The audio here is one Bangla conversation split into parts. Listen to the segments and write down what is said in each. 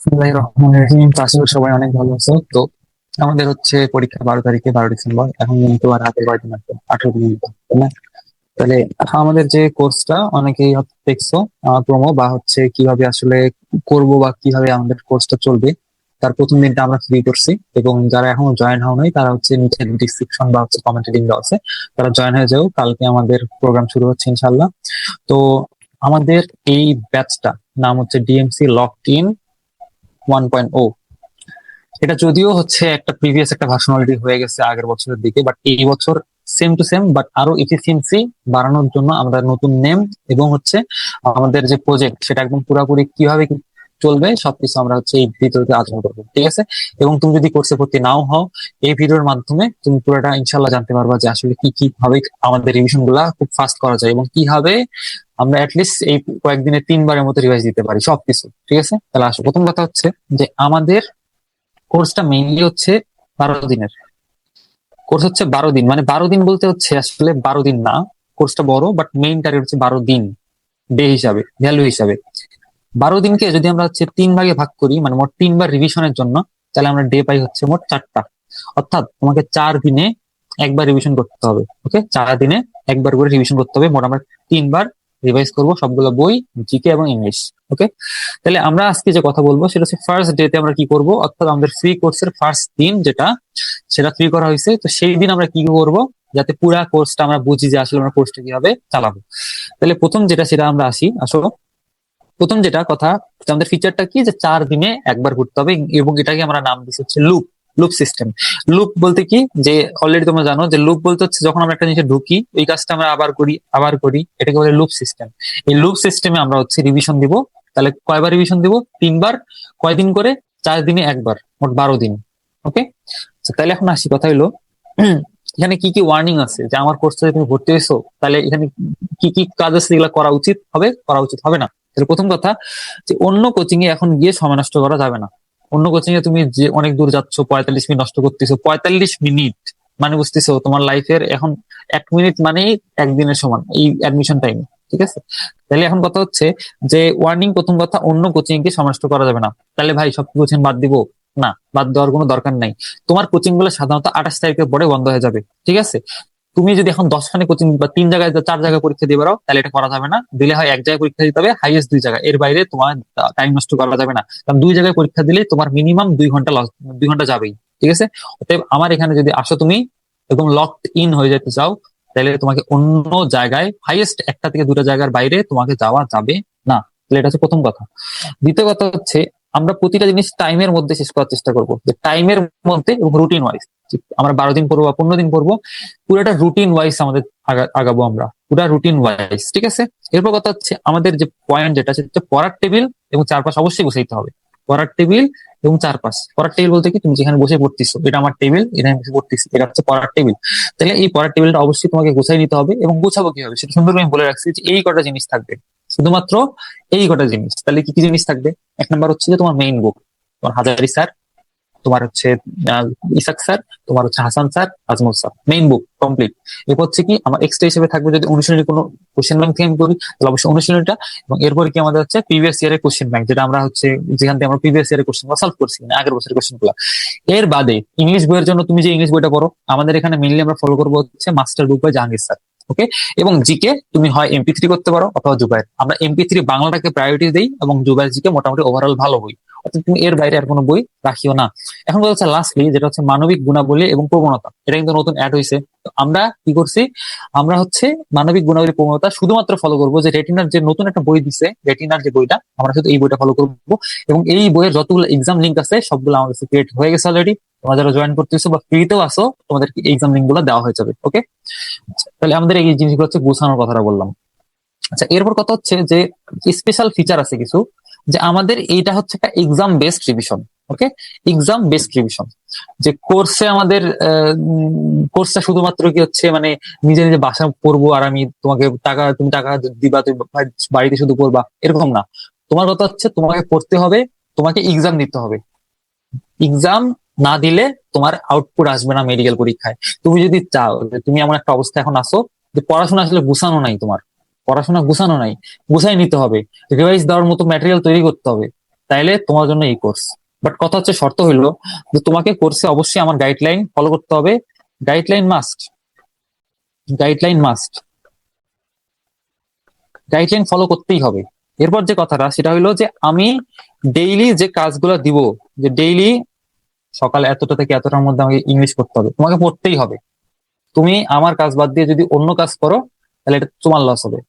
বিসমিল্লাহির রহমানির রহিম। তো আশা করি সবাই অনেক ভালো আছো। তো আমাদের হচ্ছে পরীক্ষা 12 তারিখে, 12 ডিসেম্বর। এখন কিন্তু আর হাতে কয়দিন আছে, 18 দিন মতো, তাই না? তাহলে আমাদের যে কোর্সটা অনেকেই হয়তো দেখছো, প্রোমো বা হচ্ছে কিভাবে আসলে করব বা কিভাবে আমাদের কোর্সটা চলবে, তার প্রথম দিনটা আমরা ফ্রি করছি। এবং যারা এখনো জয়েন হও নাই তারা হচ্ছে নিচে ডিসক্রিপশন বা হচ্ছে কমেন্টে লিংক দেওয়া আছে, তারা জয়েন হয়ে যাও। কালকে আমাদের প্রোগ্রাম শুরু হচ্ছে ইনশাল্লাহ। তো আমাদের এই ব্যাচটা নাম হচ্ছে ডিএমসি লক ইন 1.0। এটা যদিও হচ্ছে একটা প্রিভিয়াস একটা ভার্সন অলরেডি হয়ে গেছে আগের বছরের দিকে, বাট এই বছর সেম টু সেম, বাট আরো এফিসিয়েন্সি বাড়ানোর জন্য আমরা নতুন নেম এবং হচ্ছে আমাদের যে প্রজেক্ট সেটা একদম পুরোপুরি কিভাবে কি চলবে সবকিছু আমরা হচ্ছে এই ভিডিওতে আলোচনা করবো, ঠিক আছে? এবং তুমি যদি কোর্সে ভর্তি নাও হও, এই ভিডিওর মাধ্যমে তুমি পুরোটা ইনশাল্লাহ জানতে পারবা যে আসলে কি কি ভাবে আমাদের রিভিশন গুলা খুব ফাস্ট করা যায় এবং কিভাবে আমরা অ্যাটলিস্ট এই কয়েকদিনে 3বারের মতো রিভাইজ দিতে পারি সবকিছু, ঠিক আছে? তাহলে আসো, প্রথম কথা হচ্ছে যে আমাদের কোর্সটা মেইনলি হচ্ছে 12 দিনের কোর্স। হচ্ছে 12 দিন, মানে 12 দিন বলতে হচ্ছে আসলে 12 দিন না। কোর্সটা বড়, বাট মেইন টার্গেট হচ্ছে 12 দিন। ডে হিসাবে, ভ্যালু হিসাবে 12 দিনকে যদি আমরা হচ্ছে 3 ভাগে ভাগ করি, মানে মোট 3বার রিভিশনের জন্য, তাহলে আমরা ডে পাই হচ্ছে মোট 4টা। অর্থাৎ তোমাকে 4 দিনে একবার রিভিশন করতে হবে। ওকে, 4 দিনে একবার করে রিভিশন করতে হবে। মোট আমরা 3বার রিভাইজ করবো সবগুলো বই, জিকে এবং ইংলিশ। ওকে, তাহলে আমরা আজকে যে কথা বলবো সেটা হচ্ছে ফার্স্ট ডেতে আমরা কি করব, অর্থাৎ আমাদের ফ্রি কোর্সের ফার্স্ট দিন যেটা, সেটা ফ্রি করা হয়েছে। তো সেই দিন আমরা কি করব, যাতে পুরা কোর্সটা আমরা বুঝি যে আসলে আমরা কোর্সটা কিভাবে চালাবো। তাহলে প্রথম যেটা সেটা আমরা আসো। প্রথম যেটা কথা, যে আমাদের ফিচারটা কি, যে 4 দিনে একবার ঘুরতে হবে এবং এটাকে আমরা নাম দিচ্ছি হচ্ছে লুপ। Loop system. লুপ বলতে কি, যে অলরেডি তোমরা জানো যে লুপ বলতে হচ্ছে যখন আমরা একটা জিনিসে ঢুকি, এই কাজটা আমরা আবার করি আবার করি, এটাকে বলে লুপ সিস্টেম। এই লুপ সিস্টেমে আমরা হচ্ছে রিভিশন দিব। তাহলে কয়বার রিভিশন দিব? 3বার। কয়দিন করে? 4 দিনে একবার, মোট 12 দিন। ওকে, তাহলে এখন আসি, কথা হইলো এখানে কি কি ওয়ার্নিং আছে, যে আমার কোর্সে তুমি ভর্তি হয়েছো, তাহলে এখানে কি কি কাজ আছে যেগুলো করা উচিত হবে, করা উচিত হবে না। তাহলে প্রথম কথা, যে অন্য কোচিং এ এখন গিয়ে সময় নষ্ট করা যাবে না। অন্য কোচিং এ তুমি যে অনেক দূর যাচ্ছ, 45 মিনিট নষ্ট করতেছো, 45 মিনিট, মানে বুঝতেছো তোমার লাইফের এখন 1 মিনিট মানেই একদিনের সমান এই অ্যাডমিশন টাইম, ঠিক আছে? তাহলে এখন কথা হচ্ছে যে ওয়ার্নিং, প্রথম কথা, অন্য কোচিং এ গিয়ে সময় নষ্ট করা যাবে না। তাহলে ভাই সব কোচিং বাদ দিব? না, বাদ দেওয়ার কোনো দরকার নাই। তোমার কোচিং গুলো সাধারণত 28 তারিখের পরে বন্ধ হয়ে যাবে, ঠিক আছে? তুমি যদি এখন 10খানে কোচিং বা 3 জায়গায় 4 জায়গায় পরীক্ষা দিয়ে বেরো, তাহলে এটা করা যাবে না। দিলে হয় 1 জায়গায় পরীক্ষা দিতে হবে, হাইয়েস্ট 2 জায়গায়, এর বাইরে তোমার টাইম নষ্ট করা যাবে না। কারণ 2 জায়গায় পরীক্ষা দিলে তোমার মিনিমাম 2 ঘন্টা লস, 2 ঘন্টা যাবেই, ঠিক আছে? অতএব আমার এখানে যদি আসো তুমি একদম লকড ইন হয়ে যেতে চাও, তাহলে তোমাকে অন্য জায়গায় হাইয়েস্ট 1টা থেকে 2টা জায়গার বাইরে তোমাকে যাওয়া যাবে না। তাহলে এটা হচ্ছে প্রথম কথা। দ্বিতীয় কথা হচ্ছে, আমরা প্রতিটা জিনিস টাইমের মধ্যে শেষ করার চেষ্টা করবো, যে টাইমের মধ্যে এবং রুটিন ওয়াইজ। আমরা 12 দিন পড়বো বা 15 দিন পড়বো, পুরোটা রুটিন ওয়াইজ আমাদের আগাবো আমরা, পুরা রুটিন ওয়াইজ, ঠিক আছে? এরপর কথা হচ্ছে, আমাদের যে পয়েন্ট যেটা সেটা পড়ার টেবিল এবং চারপাশ অবশ্যই গুছাইতে হবে। পড়ার টেবিল এবং চারপাশ। পড়ার টেবিল বলতে কি, তুমি যেখানে বসে পড়তেছো, এটা আমার টেবিল, এখানে আমি বসে পড়তেছি, এটা হচ্ছে পড়ার টেবিল। তাহলে এই পড়ার টেবিলটা অবশ্যই তোমাকে গুছাই নিতে হবে, এবং গুছাবো কিভাবে সেটা সুন্দর আমি বলে রাখছি, যে এই কটা জিনিস থাকবে, শুধুমাত্র এই কটা জিনিস। তাহলে কি কি জিনিস থাকবে? 1 নম্বর হচ্ছে যে তোমার মেইন বুক, তোমার হাজারি স্যার, তোমার হচ্ছে আহ, ইসাক স্যার, তোমার হচ্ছে Hasan sir, Ajmal sir, main book complete. এরপর হচ্ছে কি, আমার এক্সট্রা হিসেবে থাকবে, যদি অনুশীলনী কোনো কোশ্চেন ব্যাংক থেকে আমি করি তাহলে অবশ্যই অনুশীলনীটা। এবং এরপর কি আমাদের হচ্ছে প্রিভিয়াস ইয়ারের কোশ্চেন ব্যাংক, যেটা আমরা হচ্ছে যেখান থেকে আমরা প্রিভিয়াস ইয়ারের কোশ্চেন সলভ করছি, মানে আগের বছরের কোশ্চেন গুলো। এর বাদে ইংলিশ বইয়ের জন্য তুমি যে ইংলিশ বইটা পড়ো, আমাদের এখানে মেইনলি আমরা ফলো করবো হচ্ছে master book by Jahangir sir. Okay, এবং জিকে তুমি হয় এমপি3 করতে পারো অথবা জুবাইর। আমরা এমপি3 বাংলাটাকে প্রায়োরিটি দিই এবং জুবাইর জিকে মোটামুটি ওভারঅল ভালো বই। অর্থাৎ তুমি এর বাইরে আর কোনো বই রাখিও না। এখন কথা হচ্ছে লাস্টলি, যেটা হচ্ছে মানবিক গুণাবলী এবং প্রবণতা। এটা কিন্তু নতুন অ্যাড হয়েছে। তো আমরা কি করছি, আমরা হচ্ছে মানবিক গুণাবলী প্রবণতা শুধুমাত্র ফলো করবো, যে রেটিনার যে নতুন একটা বই দিছে, রেটিনার যে বইটা, আমরা শুধু এই বইটা ফলো করবো। এবং এই বইয়ের যতগুলো এক্সাম লিঙ্ক আছে সবগুলো আমাদের কাছে ক্রিয়েট হয়ে গেছে অলরেডি। তোমরা যারা জয়েন করতেছো বা ফ্রিতেও আসো, তোমাদের এক্সাম লিঙ্ক গুলো দেওয়া হয়ে যাবে। ওকে, তাহলে আমাদের এই জিনিসগুলো হচ্ছে গোছানোর কথাটা বললাম। আচ্ছা, এরপর কথা হচ্ছে যে স্পেশাল ফিচার আছে কিছু, যে আমাদের এইটা হচ্ছে একটা এক্সাম বেসড রিভিশন। ওকে, এক্সাম বেসড রিভিশন। যে কোর্সে আমাদের কোর্সটা শুধুমাত্র কি হচ্ছে, মানে নিজে নিজে বাসা পড়বো আর আমি তোমাকে টাকা, তুমি টাকা দিবা, তুমি বাড়িতে শুধু পড়বা, এরকম না। তোমার কথা হচ্ছে তোমাকে পড়তে হবে, তোমাকে এক্সাম দিতে হবে। এক্সাম না দিলে তোমার আউটপুট আসবে না মেডিকেল পরীক্ষায়। তুমি যদি চাও যে তুমি এমন একটা অবস্থা এখন আসো যে পড়াশোনা আসলে গুছানো নাই, তোমার পড়াশোনা গুছানো নাই, গুছাই নিতে হবে, রিভাইজ দেওয়ার মতো ম্যাটেরিয়াল তৈরি করতে হবে, তাইলে তোমার জন্য এই কোর্স। বাট কথা হচ্ছে, শর্ত হইলো যে তোমাকে কোর্সে অবশ্যই আমার গাইডলাইন ফলো করতে হবে। Guideline must, guideline must, guideline follow করতেই হবে। এরপর যে কথাটা সেটা হইলো যে আমি ডেইলি যে কাজগুলো দিব, যে ডেইলি সকাল এতটা থেকে এতটার মধ্যে আমাকে ইংলিশ করতে হবে, তোমাকে পড়তেই হবে। তুমি আমার কাজ বাদ দিয়ে যদি অন্য কাজ করো তাহলে এটা তোমার লস হবে।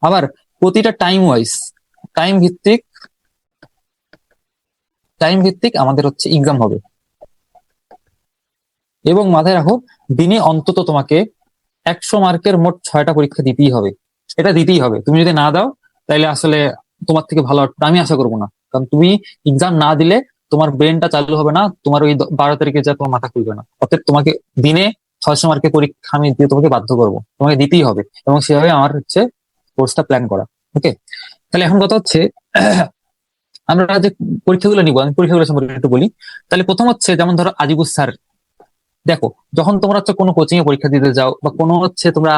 আবার প্রতিটা টাইম ওয়াইজ, টাইম ভিত্তিক, টাইম ভিত্তিক আমাদের হচ্ছে এক্সাম হবে। এবং মাথায় রাখো, দিনে অন্তত তোমাকে 100 মার্কের মোট 6টা পরীক্ষা দিতেই হবে। এটা দিতেই হবে, তুমি যদি না দাও তাহলে আসলে তোমার থেকে ভালো আমি আশা করবো না। কারণ তুমি এক্সাম না দিলে তোমার ব্রেনটা চালু হবে না, তোমার ওই 12 তারিখে যা তোমার মাথা খুলবে না। অর্থাৎ তোমাকে দিনে 600 মার্কের পরীক্ষা আমি দিয়ে তোমাকে বাধ্য করবো, তোমাকে দিতেই হবে। এবং সেভাবে আমার হচ্ছে কোর্সটা প্ল্যান করা। ওকে, তাহলে এখন কথা হচ্ছে আমরা যে পরীক্ষাগুলো নিবো, আমি পরীক্ষাগুলো সম্পর্কে একটু বলি। তাহলে প্রথম হচ্ছে, যেমন ধরো আজিবুস স্যার, দেখো যখন তোমরা হচ্ছে কোনো কোচিং এ পরীক্ষা দিতে যাও বা কোনো হচ্ছে তোমরা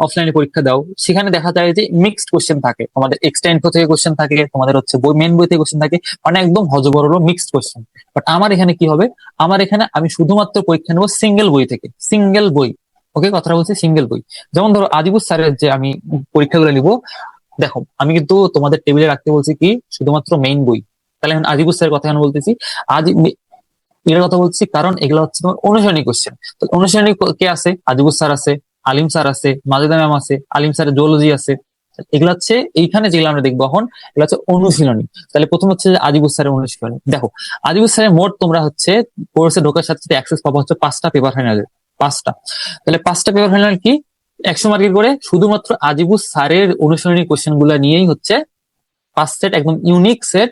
অফলাইনে পরীক্ষা দাও, সেখানে দেখা যায় যে মিক্সড কোশ্চেন থাকে। তোমাদের এক্সট্রা ইনফো থেকে কোশ্চেন থাকে, তোমাদের হচ্ছে বই মেন বই থেকে কোশ্চেন থাকে, মানে একদম হজবরল মিক্সড কোশ্চেন। বাট আমার এখানে কি হবে, আমার এখানে আমি শুধুমাত্র পরীক্ষা নেবো সিঙ্গেল বই থেকে, সিঙ্গেল বই। ওকে, কথাটা বলছি সিঙ্গেল বই। যেমন ধরো আজিবুস স্যারের যে আমি পরীক্ষাগুলো নিবো, দেখো আমি কিন্তু তোমাদের টেবিলে রাখতে বলছি কি শুধুমাত্র মেইন বই। তাহলে এখন আজিবুস স্যারের কথা কেন বলতেছি, আজ এটার কথা বলছি কারণ এগুলো হচ্ছে তোমার অনুশীলনী কোশ্চেন। তো অনুশীলনী কে আছে, আজিবুস স্যার আছে, আলিম স্যার আছে, মাজেদা ম্যাম আছে, আলিম স্যারের জুওলজি আছে। এগুলো হচ্ছে এইখানে যেগুলো আমরা দেখবো এখন, এগুলো হচ্ছে অনুশীলনী। তাহলে প্রথম হচ্ছে যে আজিবুস স্যারের অনুশীলনী। দেখো আজিবুস স্যারের মোট তোমরা হচ্ছে কোর্সে ঢোকার সাথে সাথে অ্যাক্সেস পাবো হচ্ছে 5টা পেপার ফাইনালে, 5টা। তাহলে 5টা পেপার ফাইনাল কি, 100 মার্কের করে শুধুমাত্র আজিবুস স্যারের অনুশীলনী কোশ্চেন গুলা নিয়েই হচ্ছে 5 সেট, একদম ইউনিক সেট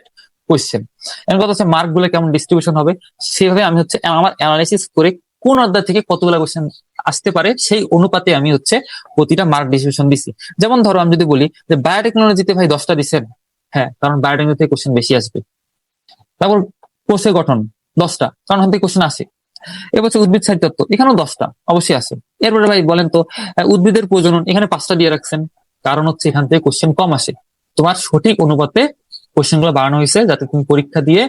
কোশ্চেন। এখন কথা হচ্ছে মার্ক গুলো কেমন ডিস্ট্রিবিউশন হবে, সেভাবে আমি হচ্ছে আমার অ্যানালাইসিস করে কোন অধ্যায় থেকে কতগুলো কোশ্চেন আসতে পারে সেই অনুপাতে আমি হচ্ছে প্রতিটা মার্ক ডিস্ট্রিবিউশন দিছি। যেমন ধরো আমি যদি বলি যে বায়োটেকনোলজিতে ভাই 10টা দিচ্ছেন, হ্যাঁ কারণ বায়োটেকনোলজি থেকে কোশ্চেন বেশি আসবে। তারপর কোষের গঠন 10টা, কারণ ওখান থেকে কোশ্চেন আসে। এবার হচ্ছে উদ্ভিদ সাহিত্যত্ব, এখানেও 10টা অবশ্যই আসে। এরপরে ভাই বলেন তো উদ্ভিদের প্রজনন, এখানে 5টা দিয়ে রাখছেন, কারণ হচ্ছে এখান থেকে কোশ্চেন কম আসে। তোমার সঠিক অনুপাতে কোশ্চেন গুলো বাড়ানো হয়েছে যাতে তুমি পরীক্ষা দিয়ে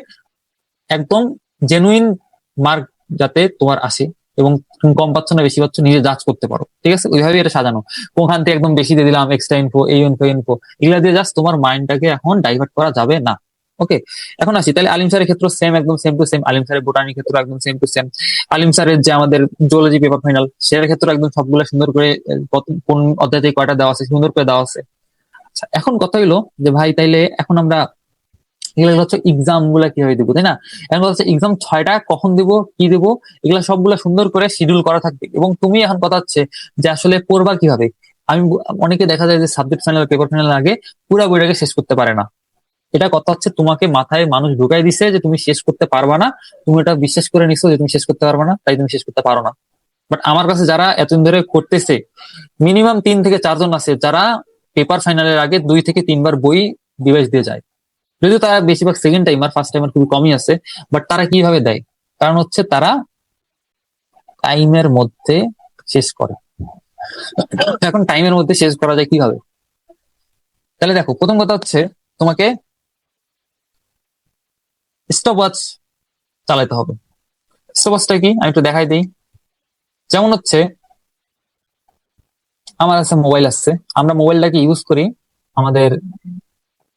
একদম জেনুইন মার্ক যাতে তোমার আসে, এবং তুমি কম পাচ্ছ না বেশি পাচ্ছ নিজে যাচ করতে পারো। ঠিক আছে, ওইভাবে এটা সাজানো। ওখান থেকে একদম বেশি দিয়ে দিলাম এক্সট্রা ইনফো, এই ইনফো ইনফো, এগুলা দিয়ে জাস্ট তোমার মাইন্ডটাকে এখন ডাইভার্ট করা যাবে না। ওকে, এখন আসি তাহলে আলিম স্যারের ক্ষেত্রে সেম, একদম সেম টু সেম। আলিম স্যারের বোটানির ক্ষেত্রে একদম সেম টু সেম। আলিম স্যারের যে আমাদের জুওলজি পেপার ফাইনাল, সেটার ক্ষেত্রে একদম সবগুলো সুন্দর করে কোন অধ্যায় থেকে কয়টা দেওয়া আছে সুন্দর করে দেওয়া আছে। আচ্ছা, এখন কথা হইলো যে ভাই তাইলে এখন আমরা এগুলো হচ্ছে এক্সাম গুলা কিভাবে দিব, তাই না? এখন হচ্ছে এক্সাম 6টা কখন দিব, কি দিব, এগুলা সবগুলা সুন্দর করে শিডিউল করা থাকবে। এবং তুমি এখন কথা হচ্ছে যে আসলে পড়বা কিভাবে। আমি অনেকে দেখা যায় যে সাবজেক্ট ফাইনাল পেপার ফাইনাল আগে পুরো বইটাকে শেষ করতে পারে না। এটা কথা হচ্ছে তোমাকে মাথায় মানুষ ঢুকাই দিছে যে তুমি শেষ করতে পারবা না, তুমি এটা বিশ্বাস করে নিছো যে তুমি শেষ করতে পারবা না, তাই তুমি শেষ করতে পারো না। বাট আমার কাছে যারা এতদিন ধরে করতেছে, মিনিমাম 3 থেকে 4 জন আছে যারা পেপার ফাইনালের আগে 2 থেকে 3 বার বই ডিভাইস দিয়ে যায়। যদিও তারা বেশিরভাগ সেকেন্ড টাইমার, ফার্স্ট টাইমার খুবই কমই আছে। বাট তারা কিভাবে দেয়, কারণ হচ্ছে তারা টাইমের মধ্যে শেষ করে। এখন টাইমের মধ্যে শেষ করা যায় কিভাবে, তাহলে দেখো প্রথম কথা হচ্ছে তোমাকে স্টপ ওয়াচ চালাতে হবে। স্টপ ওয়াচটা কি আমি একটু দেখাই দিই। যেমন হচ্ছে আমার কাছে মোবাইল আছে, আমরা মোবাইলটাকে ইউজ করি আমাদের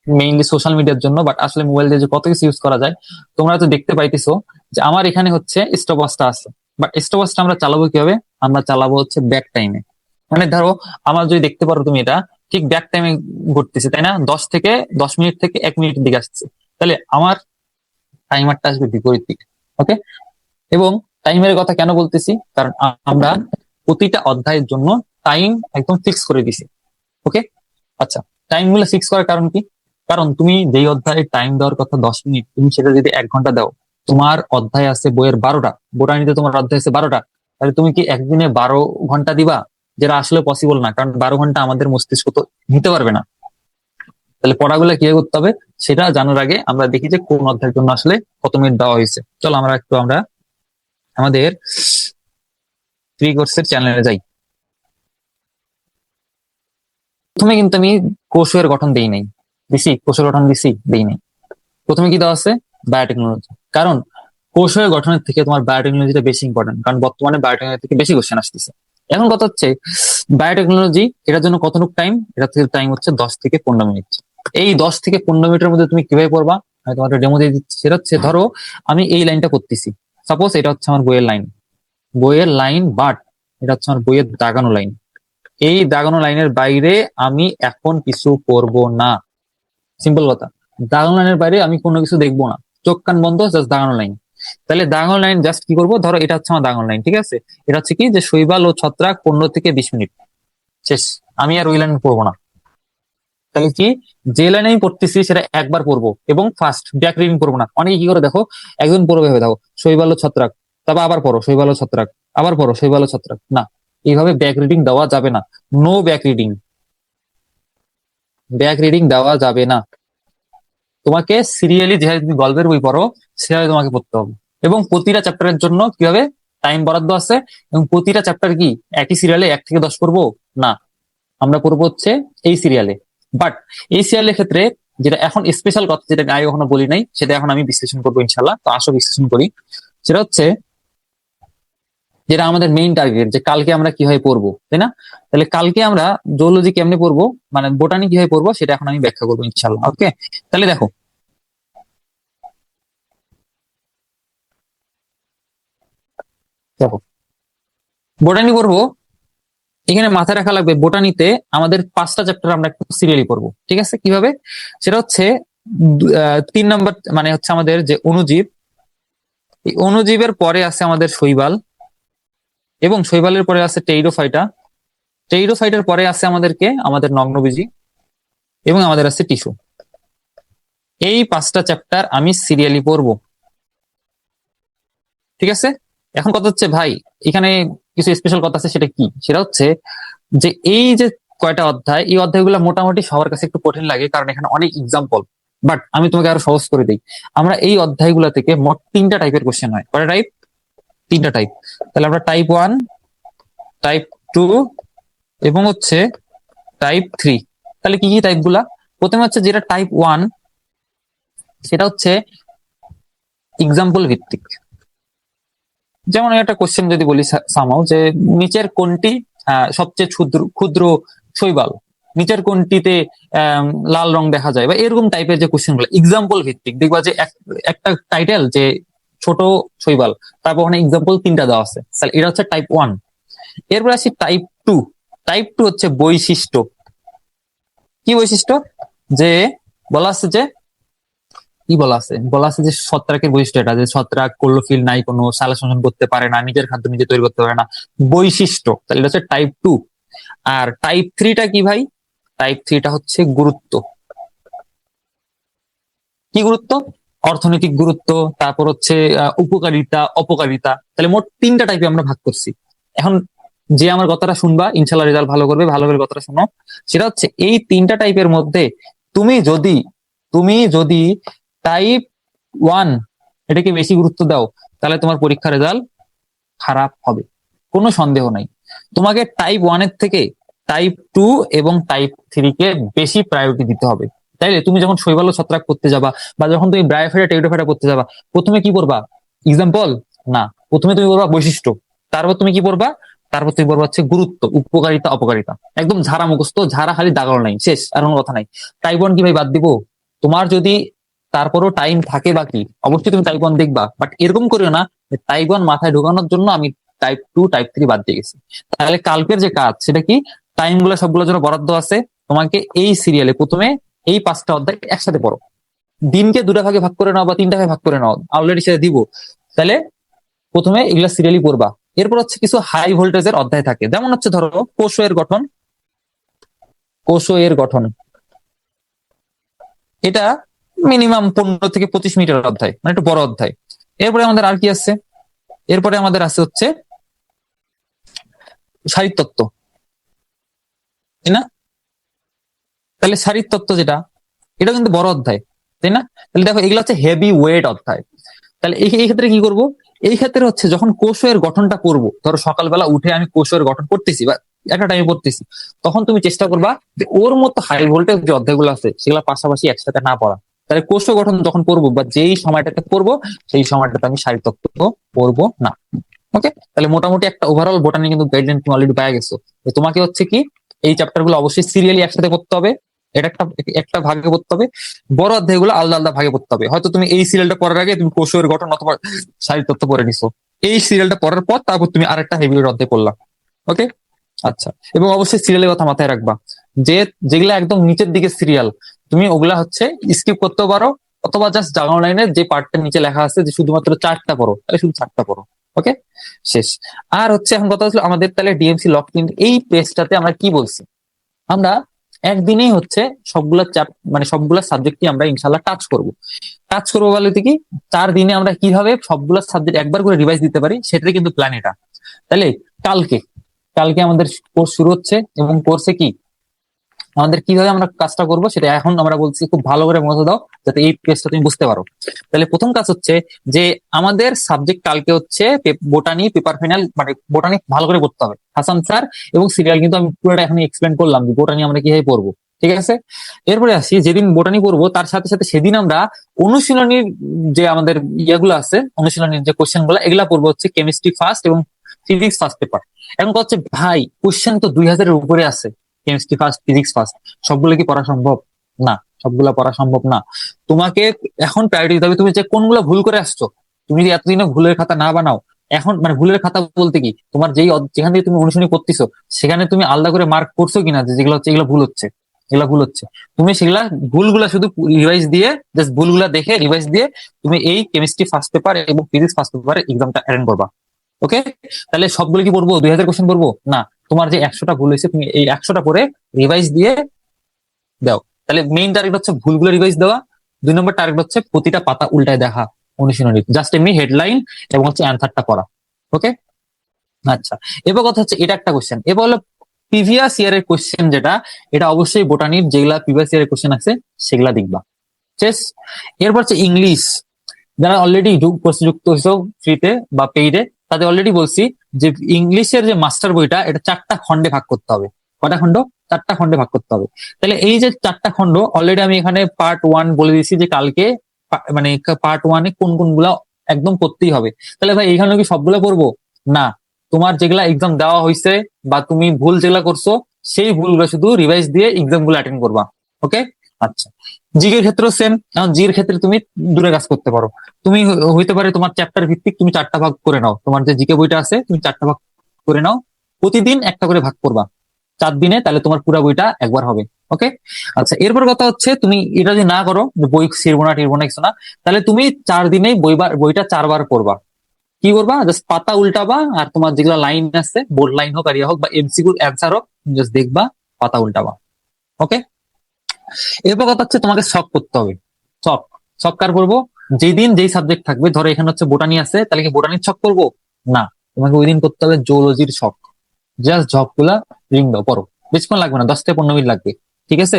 মেইনলি সোশ্যাল মিডিয়ার জন্য, বাট আসলে মোবাইল দিয়ে যে কত কিছু ইউজ করা যায় তোমরা তো দেখতে পাইতেছো যে আমার এখানে হচ্ছে স্টপ ওয়াচটা আছে। বাট স্টপ ওয়াচটা আমরা চালাবো কিভাবে, আমরা চালাবো হচ্ছে ব্যাক টাইমে। মানে ধরো আমার যদি দেখতে পারো তুমি এটা ঠিক ব্যাক টাইমে ঘটতেছে, তাই না? 10 মিনিট থেকে 1 মিনিটের দিকে আসছে, তাহলে আমার টাইমারটা আসবে বিপরীত দিকে। ওকে, এবং টাইমের কথা কেন বলতেছি, কারণ আমরা প্রতিটা অধ্যায়ের জন্য টাইম একদম ফিক্স করে দিছি। ওকে, আচ্ছা, টাইম গুলো ফিক্স করার কারণ কি, কারণ তুমি যেই অধ্যায়ে টাইম দেওয়ার কথা 10 মিনিট, তুমি সেটা যদি 1 ঘন্টা দাও, তোমার অধ্যায় আছে বইয়ের 12টা, বোটানিতে তোমার অধ্যায় আছে 12টা, তাহলে তুমি কি একদিনে 12 ঘন্টা দিবা? যেটা আসলে পসিবল না, কারণ 12 ঘন্টা আমাদের মস্তিষ্ক তো নিতে পারবে না। তাহলে পড়াগুলো কিভাবে করতে হবে সেটা জানার আগে আমরা দেখি যে কোন অধ্যায়ের জন্য আসলে কত মিনিট দেওয়া হয়েছে। চলো আমরা আমাদের ফ্রি কোর্সের চ্যানেলে যাই। প্রথমে কিন্তু আমি কোর্সের গঠন দিই নাই, দিছি কোর্সের গঠন দিছি, দিই নাই। প্রথমে কি দেওয়া আছে? বায়োটেকনোলজি। কারণ কোষের গঠনের থেকে তোমার বায়োটেকনোলজিটা বেশি ইম্পর্টেন্ট, কারণ বর্তমানে বায়োটেকনোলজি থেকে বেশি কোশ্চেন আসতেছে। এখন কথা হচ্ছে বায়োটেকনোলজি এটার জন্য কতটুকু টাইম? এটা থেকে টাইম হচ্ছে 10 থেকে 15 মিনিট। এই 10 থেকে 15 মিনিটের মধ্যে তুমি কিভাবে পড়বা? আমি তোমাকে ডেমো দিয়ে দিচ্ছি। সেটা হচ্ছে, ধরো আমি এই লাইনটা করতেছি, সাপোজ এটা হচ্ছে আমার বইয়ের লাইন, বাট এটা হচ্ছে আমার বইয়ের দাগানো লাইন। এই দাগানো লাইনের বাইরে আমি এখন কিছু করব না। সিম্পল কথা, দাগানো লাইনের বাইরে আমি কোনো কিছু দেখবো না, চোখ কান বন্ধ, জাস্ট দাগানো লাইন। তাহলে দাগানো লাইন জাস্ট কি করবো? ধরো এটা হচ্ছে আমার দাগানো লাইন, ঠিক আছে? এটা হচ্ছে কি, যে শৈবাল ও ছত্রাক 15 থেকে 20 মিনিট, শেষ। আমি আর ওই লাইন পড়বো না। তাহলে কি, যে লাইনে আমি পড়তেছি সেটা একবার পড়বো, এবং ফার্স্ট ব্যাক রিডিং পড়বো না। অনেকে কি করে দেখো, একজন পড়বে ভেবে দেখো শৈবাল ও ছত্রাক, তারপর আবার পড়ো শৈবাল ও ছত্রাক, আবার পড়ো শৈবাল ও ছত্রাক। না, এইভাবে ব্যাক রিডিং দেওয়া যাবে না। No back reading, back reading দেওয়া যাবে না। তোমাকে সিরিয়ালি যেভাবে তুমি গল্পের বই পড়ো সেভাবে তোমাকে পড়তে হবে। এবং প্রতিটা চ্যাপ্টারের জন্য কিভাবে টাইম বরাদ্দ আছে, এবং প্রতিটা চ্যাপ্টার কি একই সিরিয়ালে 1 থেকে 10 পড়বো না, আমরা পড়বো হচ্ছে এই সিরিয়ালে। বাট এই সিরিয়ালের ক্ষেত্রে যেটা এখন স্পেশাল কথা, যেটা আমি আগে কখনো বলি নাই, সেটা এখন আমি বিশ্লেষণ করবো ইনশাল্লাহ। তো আসো বিশ্লেষণ করি। সেটা হচ্ছে, যেটা আমাদের মেইন টার্গেট, যে কালকে আমরা কিভাবে পড়বো, তাই না? তাহলে কালকে আমরা জুওলজি কেমনে পড়বো, মানে বোটানি কিভাবে পড়বো, সেটা এখন আমি ব্যাখ্যা করবো ইনশাল্লাহ। ওকে, তাহলে দেখো, দেখো বোটানি পড়বো। এখানে মাথায় রাখা লাগবে, বোটানিতে আমাদের 5টা চ্যাপ্টার আমরা একটু সিরিয়ালি পড়বো, ঠিক আছে? কিভাবে? সেটা হচ্ছে 3 নম্বর, মানে হচ্ছে আমাদের যে অণুজীব, এই অণুজীবের পরে আছে আমাদের শৈবাল, এবং শৈবালের পরে আছে টেইরোফাইটা, টেইরোফাইটার পরে আছে আমাদের নগ্নবীজি, এবং আমাদের আছে টিস্যু। এই 5টা চ্যাপ্টার আমি সিরিয়ালি পড়বো, ঠিক আছে? এখন কথা হচ্ছে ভাই, এখানে কিছু স্পেশাল কথা আছে। সেটা কি? সেটা হচ্ছে যে এই যে কয়টা অধ্যায়, এই অধ্যায়গুলো মোটামুটি সবার কাছে একটু কঠিন লাগে, কারণ এখানে অনেক এক্সাম্পল। বাট আমি তোমাকে আরো সহজ করে দিই। আমরা এই অধ্যায়গুলো থেকে মোট 3টা টাইপের কোশ্চেন হয়। কয়টা টাইপ? 3টা টাইপ। তাহলে আমরা টাইপ 1, টাইপ 2 এবং হচ্ছে টাইপ 3। তাহলে কি কি টাইপ গুলা? প্রথমে হচ্ছে যেটা টাইপ 1, সেটা হচ্ছে এক্সাম্পল ভিত্তিক। যেমন একটা কোশ্চেন যদি বলি সামাও, যে নিচের কোনটি সবচেয়ে ক্ষুদ্র ক্ষুদ্র শৈবাল, নিচের কোনটিতে লাল রং দেখা যায়, বা এরকম টাইপের যে কোশ্চেন গুলো এক্সাম্পল ভিত্তিক, দেখবা যে একটা টাইটেল যে ছোট শৈবাল, তারপর ওখানে এক্সাম্পল 3টা দেওয়া আছে। তাহলে এটা হচ্ছে টাইপ 1। এরপর আসি টাইপ 2। টাইপ 2 হচ্ছে বৈশিষ্ট্য। কি বৈশিষ্ট্য? যে বলা আছে যে যে ছত্রাকের বৈশিষ্ট্য এটা, যে ছত্রাক ক্লোরোফিল নাই, কোনো সালোক সংশ্লেষণ করতে পারে না, নিজের খাদ্য নিজে তৈরি করতে পারে না, বৈশিষ্ট্য। তাহলে এটা হচ্ছে টাইপ 2। আর টাইপ 3টা কি ভাই? টাইপ 3টা হচ্ছে গুরুত্ব। কি গুরুত্ব? অর্থনৈতিক গুরুত্ব, তারপর হচ্ছে উপকারিতা, অপকারিতা। তাহলে মোট 3টা টাইপে আমরা ভাগ করছি। এখন যে আমার কথাটা শুনবা, ইনশাল্লাহ রেজাল্ট ভালো করবে, ভালো করে কথাটা শোনো। সেটা হচ্ছে, এই 3টা টাইপের মধ্যে তুমি যদি টাইপ 1 এটাকে বেশি গুরুত্ব দাও, তাহলে তোমার পরীক্ষার রেজাল্ট খারাপ হবে, কোনো সন্দেহ নাই। তোমাকে টাইপ 1-এর থেকে টাইপ 2 এবং টাইপ 3 কে বেশি প্রায়োরিটি দিতে হবে। তাইলে তুমি যখন শৈবাল ও ছত্রাক করতে যাবা, বা যখন তুমি ব্রায়োফাইটা টেরিডোফাইটা করতে যাবা, প্রথমে কি পড়বা? এক্সাম্পল না, প্রথমে তুমি পড়বা বৈশিষ্ট্য। তারপর তুমি কি পড়বা? তারপর তুমি পড়বা হচ্ছে গুরুত্ব, উপকারিতা, অপকারিতা। একদম ঝাড়া মুখস্থ, ঝাড়া খালি দাগানো নাই, শেষ, আর কোনো কথা নাই। টাইপ 1 কি ভাই বাদ দিব? তোমার যদি তারপরও টাইম থাকে বাকি, অবশ্যই তুমি টাইপ 1 দেখবা, বাট এরকম করিও না টাইপ 1 মাথায় ঢোকানোর জন্য আমি টাইপ 2 টাইপ 3 বাদ দিয়ে গেছি। তাহলে কালকের যে কাজ, সেটা কি? টাইম গুলো সবগুলোর জন্য বরাদ্দ আছে। তোমাকে এই সিরিয়ালে প্রথমে এই 5টা অধ্যায় একসাথে পড়ো, দিনকে 2টা ভাগে ভাগ করে নাও, বা 3টা ভাগে ভাগ করে নাও, অলরেডি সেটা দিব। তাহলে প্রথমে এগুলা সিরিয়ালি পড়বা। এরপর হচ্ছে কিছু হাই ভোল্টেজের অধ্যায় থাকে, যেমন হচ্ছে ধরো কোষ গঠন। কোষ গঠন এটা মিনিমাম 15 থেকে 25 মিনিটের অধ্যায়, মানে একটু বড় অধ্যায়। এরপরে আমাদের আর কি আছে? এরপরে আমাদের আছে হচ্ছে শারীরতত্ত্ব, তাই না? তাহলে শারীরতত্ত্ব যেটা, এটা কিন্তু বড় অধ্যায়, তাই না? তাহলে দেখো, এগুলো হচ্ছে হেভি ওয়েট অধ্যায়। তাহলে এই ক্ষেত্রে কি করব? এই ক্ষেত্রে হচ্ছে যখন কোষের গঠনটা করব, ধরো সকালবেলা উঠে আমি কোষের গঠন করতেছি, বা একটা টাইমে পড়তেছি, তখন তুমি চেষ্টা করবা যে ওর মতো হাই ভোল্টেজ যে অধ্যায়গুলো আছে সেগুলো পাশাপাশি একসাথে না পড়া। তাহলে কোষ গঠন যখন পড়বো বা যেই সময়টাতে পড়বো সেই সময়টাতে আমি শারীরতত্ত্ব পড়বো না। ওকে, তাহলে মোটামুটি একটা ওভারঅল বোটানি কিন্তু গাইডলাইন তুমি অলরেডি পেয়ে গেছো। তোমাকে হচ্ছে কি এই চ্যাপ্টার গুলো অবশ্যই সিরিয়ালি একসাথে পড়তে হবে, এটা একটা একটা ভাগে পড়তে হবে, বড় অধ্যায়গুলো আলাদা আলাদা ভাগে পড়তে হবে। হয়তো তুমি এই সিরিয়ালটা পড়ার আগে তুমি কোষের গঠন অথবা শারীরতত্ত্ব পড়ে নিছো, এই সিরিয়ালটা পড়ার পর তারপর তুমি আরেকটা হেভি অধ্যায় পড়লা। ওকে, আচ্ছা। এবং অবশ্যই সিরিয়ালের কথা মাথায় রাখবা, যে যেগুলা একদম নিচের দিকে সিরিয়াল তুমি ওগুলা হচ্ছে স্কিপ করতে পারো, অথবা জাস্ট জার্নাল লাইনের যে পার্টটা নিচে লেখা আছে যে শুধুমাত্র 4টা পড়ো, তাহলে শুধু 4টা পড়ো। ওকে, শেষ। আর হচ্ছে এখন কথা হচ্ছে আমাদের তাহলে ডিএমসি লক প্রিন্ট এই পেজটাতে আমরা কি বলছি, আমরা একদিনেই হচ্ছে সবগুলা মানে সবগুলা সাবজেক্টই আমরা ইনশাল্লাহ টাচ করবো বলতে কি 4 দিনে আমরা কিভাবে সবগুলা সাবজেক্ট একবার করে রিভাইজ দিতে পারি সেটাই কিন্তু প্ল্যান এটা। তাহলে কালকে কালকে আমাদের কোর্স শুরু হচ্ছে, এবং কোর্সে কি আমাদের কিভাবে আমরা কাজটা করবো সেটা এখন আমরা বলছি, খুব ভালো করে মনে দাও যাতে এই পেজটা তুমি বুঝতে পারো। তাহলে প্রথম কাজ হচ্ছে যে আমাদের সাবজেক্ট কালকে হচ্ছে বোটানি পেপার ফাইনাল, মানে বোটানি ভালো করে পড়তে হবে হাসান স্যার, এবং সিরিয়াল কিন্তু আমি পুরোটা এখন এক্সপ্লেন করলাম যে বোটানি আমরা কিভাবে পড়বো। ঠিক আছে, এরপরে আসি যেদিন বোটানি পড়বো তার সাথে সাথে সেদিন আমরা অনুশীলনীর যে আমাদের ইয়েগুলো আছে, অনুশীলনীর যে কোশ্চেন গুলো এগুলা পড়বো হচ্ছে কেমিস্ট্রি ফার্স্ট এবং ফিজিক্স ফার্স্ট পেপার। এখন হচ্ছে ভাই কোশ্চেন তো 2000-এর উপরে আছে, কেমিস্ট্রি ফার্স্ট ফিজিক্স ফার্স্ট, সবগুলো কি পড়া সম্ভব? না, সবগুলা পড়া সম্ভব না। তোমাকে এখন প্রায়োরিটি দিতে হবে তুমি যে কোনগুলো ভুল করে আসছো। তুমি যদি এতদিনে ভুলের খাতা না বানাও, এখন মানে ভুলের খাতা বলতে কি তোমার যেখান থেকে তুমি অনুশীলনী করতেছো সেখানে তুমি আলাদা করে মার্ক করছো কিনা যে যেগুলো হচ্ছে এগুলো ভুল হচ্ছে, এগুলা ভুল হচ্ছে, তুমি সেগুলা ভুলগুলা শুধু রিভাইজ দিয়ে, জাস্ট ভুলগুলা দেখে রিভাইজ দিয়ে তুমি এই কেমিস্ট্রি ফার্স্ট পেপার এবং ফিজিক্স ফার্স্ট পেপারে এক্সামটা অ্যাটেন্ড করবা। ওকে, তাহলে সবগুলো কি পড়বো 2000 কোশ্চেন পড়বো না, তোমার যে 100টা ভুল হয়েছে তুমি এই 100টা পরে রিভাইজ দিয়ে দাও। তাহলে মেইন টার্গেট হচ্ছে ভুলগুলো রিভাইজ দেওয়া, 2 নম্বর টার্গেট হচ্ছে প্রতিটা পাতা উল্টায় দেখা অনুশীলনী, জাস্ট এমনি হেডলাইন এবং হচ্ছে অ্যান্সারটা পড়া। ওকে, আচ্ছা। এবার কথা হচ্ছে এটা একটা কোশ্চেন, এবার হলো প্রিভিয়াস ইয়ারের কোশ্চেন যেটা, এটা অবশ্যই বোটানির যেগুলা প্রিভিয়াস ইয়ারের কোশ্চেন আছে সেগুলা দেখবা। শেষ। এরপর হচ্ছে ইংলিশ, যারা অলরেডি কোর্সে যুক্ত হয়েছে ফ্রিতে বা পেইডে, তাদের অলরেডি বলছি যে ইংলিশের যে মাস্টার বইটা এটা 4টা খণ্ডে ভাগ করতে হবে। কটা খণ্ড? 4টা খণ্ডে ভাগ করতে হবে। তাহলে এই যে 4টা খণ্ড অলরেডি আমি এখানে পার্ট 1 বলে দিয়েছি যে কালকে মানে পার্ট 1-এ কোন কোনগুলা একদম করতেই হবে। তাহলে ভাই এইখানে কি সবগুলো পড়বো? না, তোমার যেগুলা এক্সাম দেওয়া হয়েছে বা তুমি ভুল যেগুলা করছো সেই ভুলগুলো শুধু রিভাইজ দিয়ে এক্সাম গুলো অ্যাটেন্ড করবা। ওকে, আচ্ছা। জিগের ক্ষেত্রেও সেম। এখন জির ক্ষেত্রে তুমি দূরে কাজ করতে পারো, তুমি হইতে পারে তোমার চ্যাপ্টার ভিত্তিক তুমি 4টা ভাগ করে নাও, তোমার যে জিকে বইটা আছে তুমি 4টা ভাগ করে নাও, প্রতিদিন একটা করে ভাগ করবা 4 দিনে, তাহলে তোমার পুরো বইটা একবার হবে। ওকে, আচ্ছা। এরপর কথা হচ্ছে তুমি এটা যদি না করো বই ছিড়বো না টিরবো না কিছু না, তাহলে তুমি 4 দিনেই বইটা 4বার পড়বা। কি করবা? জাস্ট পাতা উল্টাবা, আর তোমার যেগুলো লাইন আছে বোর্ড লাইন হোক আর ইয়া হোক বা এমসিকিউ অ্যান্সার হোক জাস্ট দেখবা, পাতা উল্টাবা। ওকে, এরপর কথা হচ্ছে তোমাকে শখ করতে হবে। শখ, শখ কার করবো? যেদিন যেই সাবজেক্ট থাকবে, ধরো এখানে হচ্ছে বোটানি আছে, তাহলে কি বোটানির ছক করবো? না, তোমাকে ওই দিন করতে হবে জুওলজির ছক। জাস্ট ঝক গুলা রিং দাও, পড়ো, বেশিক্ষণ লাগবে না, 10 থেকে 15 মিনিট লাগবে। ঠিক আছে,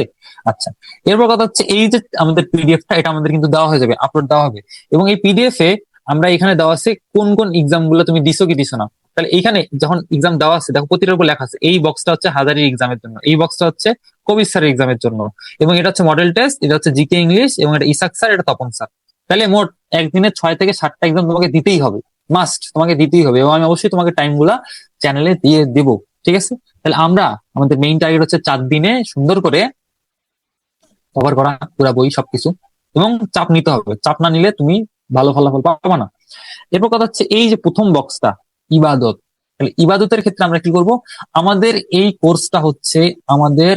আচ্ছা। এরপর কথা হচ্ছে এই যে আমাদের পিডিএফটা, এটা আমাদের কিন্তু দেওয়া হয়ে যাবে, আপলোড দেওয়া হবে, এবং এই পিডিএফ এ আমরা এখানে দেওয়া আছে কোন কোন এক্সাম গুলো তুমি দিছো কি দিছো না। তাহলে এইখানে যখন এক্সাম দেওয়া আছে দেখো প্রতিটার উপর লেখা আছে, এই বক্সটা হচ্ছে হাজারির এক্সামের জন্য, এই বক্সটা হচ্ছে কবির স্যারের এক্সামের জন্য, এবং এটা হচ্ছে মডেল টেস্ট, এটা হচ্ছে জিকে ইংলিশ, এবং এটা ইসাক স্যার, এটা তপন স্যার। তাহলে মোট একদিনে 6 থেকে 7টা এক্সাম তোমাকে দিতেই হবে, মাস্ট তোমাকে দিতেই হবে, এবং আমি অবশ্যই তোমাকে টাইম গুলা চ্যানেলে দিয়ে দেবো। ঠিক আছে, তাহলে আমরা আমাদের মেইন টার্গেট হচ্ছে 4 দিনে সুন্দর করে কভার করা পুরা বই সবকিছু, এবং চাপ নিতে হবে, চাপ না নিলে তুমি ভালো ফলাফল পাবা না। এরপর কথা হচ্ছে এই যে প্রথম বক্সটা ইবাদত, তাহলে ইবাদতের ক্ষেত্রে আমরা কি করব, আমাদের এই কোর্সটা হচ্ছে আমাদের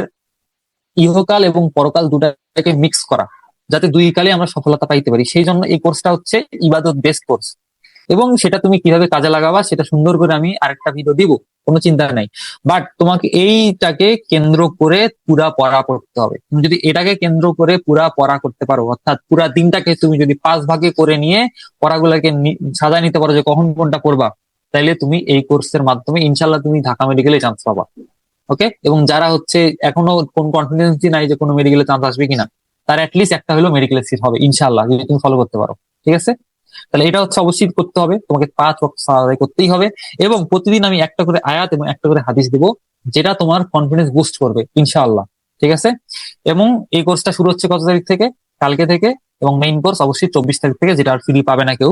ইহকাল এবং পরকাল দুটাকে মিক্স করা, যাতে 2 কালে আমরা সফলতা পাইতে পারি, সেই জন্য এই কোর্সটা হচ্ছে ইবাদত বেস্ট কোর্স। এবং সেটা তুমি কিভাবে কাজে লাগাবা সেটা সুন্দর করে আমি আরেকটা ভিডিও দিব, কোনো চিন্তা নাই। বাট তোমাকে এইটাকে কেন্দ্র করে পুরা পড়া করতে হবে। তুমি যদি এটাকে কেন্দ্র করে পুরা পড়া করতে পারো, অর্থাৎ পুরা দিনটাকে তুমি যদি 5 ভাগে করে নিয়ে পড়াগুলোকে সাজায় নিতে পারো যে কখন কোনটা করবা, তাইলে তুমি এই কোর্সের মাধ্যমে ইনশাল্লাহ তুমি ঢাকা মেডিকেলে চান্স পাবা। ওকে, এবং যারা হচ্ছে এখনো কোন কনফিডেন্সই নাই যে কোনো মেডিকেলে চান্স আসবে কিনা, তার অ্যাটলিস্ট একটা হলো মেডিকেল সিট হবে ইনশাল্লাহ, যদি তুমি ফলো করতে পারো। ঠিক আছে, তাহলে এটা হচ্ছে অবশ্যই করতে হবে, তোমাকে 5 ওয়াক্ত সালাত করতেই হবে, এবং প্রতিদিন আমি একটা করে আয়াত এবং একটা করে হাদিস দেবো, যেটা তোমার কনফিডেন্স বুস্ট করবে ইনশাআল্লাহ। ঠিক আছে, এবং এই কোর্সটা শুরু হচ্ছে কত তারিখ থেকে? কালকে থেকে। এবং মেইন কোর্স অবশ্যই 24 তারিখ থেকে, যেটা আর ফ্রি পাবে না কেউ।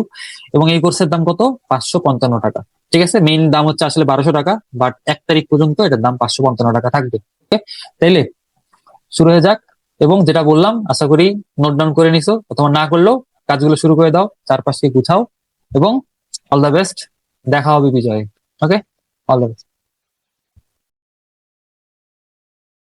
এবং এই কোর্সের দাম কত? 555 টাকা। ঠিক আছে, মেইন দাম হচ্ছে আসলে 1200 টাকা, বাট 1 তারিখ পর্যন্ত এটার দাম 555 টাকা থাকবে। ওকে, তাইলে শুরু হয়ে যাক। এবং যেটা বললাম আশা করি নোট ডাউন করে নিছো, অথবা না করলেও কাজগুলো শুরু করে দাও, চারপাশে গুছাও, এবং অল দ্য বেস্ট। দেখা হবে বিজয়ে। ওকে, অল দ্য বেস্ট।